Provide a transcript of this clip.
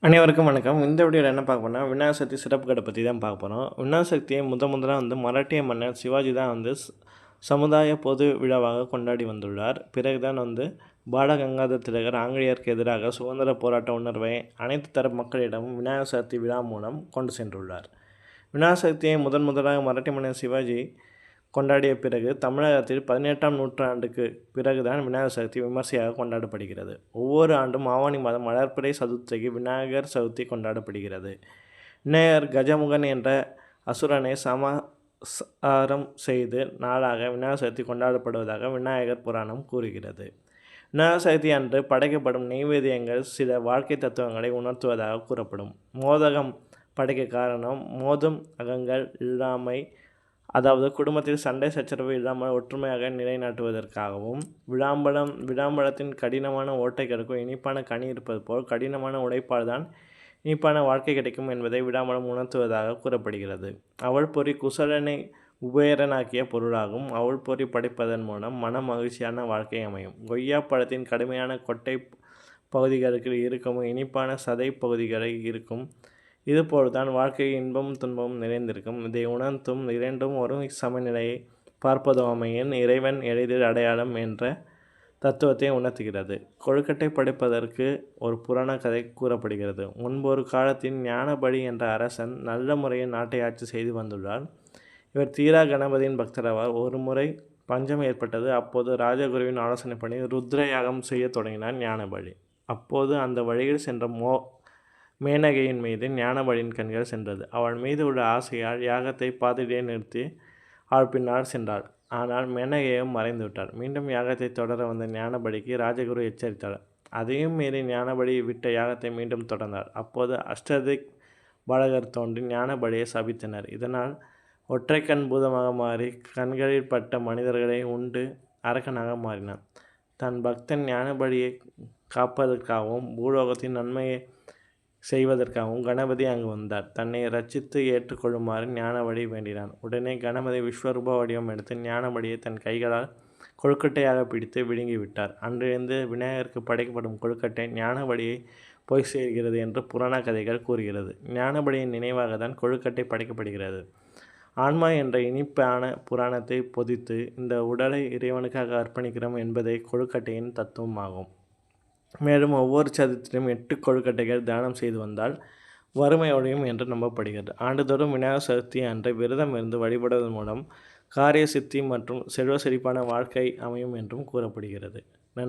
அனைவருக்கும் வணக்கம். இந்த வீடியோவில் என்ன பார்க்க போறோம்னா, விநாயகர் சதுர்த்தி சிறப்புகள பற்றி தான் பார்க்க போகிறோம். விநாயகர் சதுர்த்தியை முதலா மராட்டிய மன்னர் சிவாஜி தான் சமுதாய பொது விழாவாக கொண்டாடி வந்துள்ளார். பிறகுதான் பாலகங்காதர திலகர் ஆங்கிலேயருக்கு எதிராக சுதந்திர போராட்ட உணர்வை அனைத்து தரப்பு மக்களிடமும் விநாயகர் சதுர்த்தி விழா மூலம் கொண்டு சென்றுள்ளார். விநாயகர் சதுர்த்தியை முதலாக மராட்டிய மன்னர் சிவாஜி கொண்டாடிய பிறகு தமிழகத்தில் 18ஆம் நூற்றாண்டுக்கு பிறகுதான் விநாயகர் சதுர்த்தி விமர்சையாக கொண்டாடப்படுகிறது. ஒவ்வொரு ஆண்டும் ஆவணி மாதம் வளர்பிறை சதுர்த்திக்கு விநாயகர் சதுர்த்தி கொண்டாடப்படுகிறது. விநாயகர் கஜமுகன் என்ற அசுரனை சம்ஹாரம் செய்த நாளாக விநாயகர் சதுர்த்தி கொண்டாடப்படுவதாக விநாயகர் புராணம் கூறுகிறது. விநாயகர் சதுர்த்தி அன்று படைக்கப்படும் நெய்வேத்தியங்கள் சில வாழ்க்கை தத்துவங்களை உணர்த்துவதாக கூறப்படும். மோதகம் படைக்க காரணம் மோதும் அகங்கள் இல்லாமை, அதாவது குடும்பத்தில் சண்டை சச்சரவு இல்லாமல் ஒற்றுமையாக நிலைநாட்டுவதற்காகவும், விளாம்பழத்தின் கடினமான ஓட்டை கிடைக்கும் இனிப்பான கனி இருப்பது போல் கடினமான உழைப்பால் தான் இனிப்பான வாழ்க்கை கிடைக்கும் என்பதை விளாம்பழம் உணர்த்துவதாக கூறப்படுகிறது. அவள் பொறி குசலனை குபேரனாக்கிய பொருளாகும். அவள் பொறி படைப்பதன் மூலம் மன மகிழ்ச்சியான வாழ்க்கை அமையும். கொய்யா பழத்தின் கடுமையான கொட்டை பகுதிகளுக்கு இருக்கும் இனிப்பான சதை பகுதிகளை இருக்கும். இதுபோல்தான் வாழ்க்கையில் இன்பமும் துன்பமும் நிறைந்திருக்கும். இதை உணர்த்தும் இரண்டும் ஒரு சமநிலையை பார்ப்பதுமையின் இறைவன் எளிதில் அடையாளம் என்ற தத்துவத்தை உணர்த்துகிறது. கொழுக்கட்டை படைப்பதற்கு ஒரு புராண கதை கூறப்படுகிறது. முன்பொரு காலத்தில் ஞானபடி என்ற அரசன் நல்ல முறையில் நாட்டை ஆட்சி செய்து வந்துள்ளார். இவர் தீரா கணபதியின் பக்தராவார். ஒரு முறை பஞ்சம் ஏற்பட்டது. அப்போது ராஜகுருவின் ஆலோசனைப்படி ருத்ர யாகம் செய்ய தொடங்கினார் ஞானபலி. அப்போது அந்த வழியில் சென்ற மேனகையின் மீது ஞானபலியின் கண்கள் சென்றது. அவள் மீது உள்ள ஆசையால் யாகத்தை பாதியிலே நிறுத்தி அவள் பின்னால் சென்றாள். ஆனால் மேனகையும் மறைந்துவிட்டார். மீண்டும் யாகத்தை தொடர வந்த ஞானபலிக்கு ராஜகுரு எச்சரித்தார். அதையும் மீறி ஞானபலி விட்ட யாகத்தை மீண்டும் தொடர்ந்தார். அப்போது அஷ்டதிக் பாலகர் தோன்றி ஞானபலியை சபித்தனர். இதனால் ஒற்றைக்கண் பூதமாக மாறி கண்களில் பட்ட மனிதர்களை உண்டு அரக்கனாக மாறினான். தன் பக்தன் ஞானபலியை காப்பதற்காகவும் பூலோகத்தின் நன்மையை செய்வதற்காகவும் கணபதி அங்கு வந்தார். தன்னை ரட்சித்து ஏற்றுக்கொள்ளுமாறு ஞானபலி வேண்டினான். உடனே கணபதி விஸ்வரூப வடிவம் எடுத்து ஞானபலியை தன் கைகளால் கொழுக்கட்டையாக பிடித்து விழுங்கிவிட்டார். அன்றிலிருந்து விநாயகருக்கு படைக்கப்படும் கொழுக்கட்டை ஞானபலியை போய் சேர்கிறது என்று புராண கதைகள் கூறுகிறது. ஞானபலியின் நினைவாக தான் கொழுக்கட்டை படைக்கப்படுகிறது. ஆன்மா என்ற இனிப்பான புராணத்தை பொதித்து இந்த உடலை இறைவனுக்காக அர்ப்பணிக்கிறோம் என்பதே கொழுக்கட்டையின் தத்துவமாகும். மேலும் ஒவ்வொரு சதுர்த்தியிலும் 8 கொழுக்கட்டைகள் தானம் செய்து வந்தால் வறுமை ஒழியும் என்று நம்பப்படுகிறது. ஆண்டுதோறும் விநாயகர் சதுர்த்தி அன்று விரதம் இருந்து வழிபடுவதன் மூலம் காரிய சித்தி மற்றும் செல்வ செழிப்பான வாழ்க்கை அமையும் என்றும் கூறப்படுகிறது.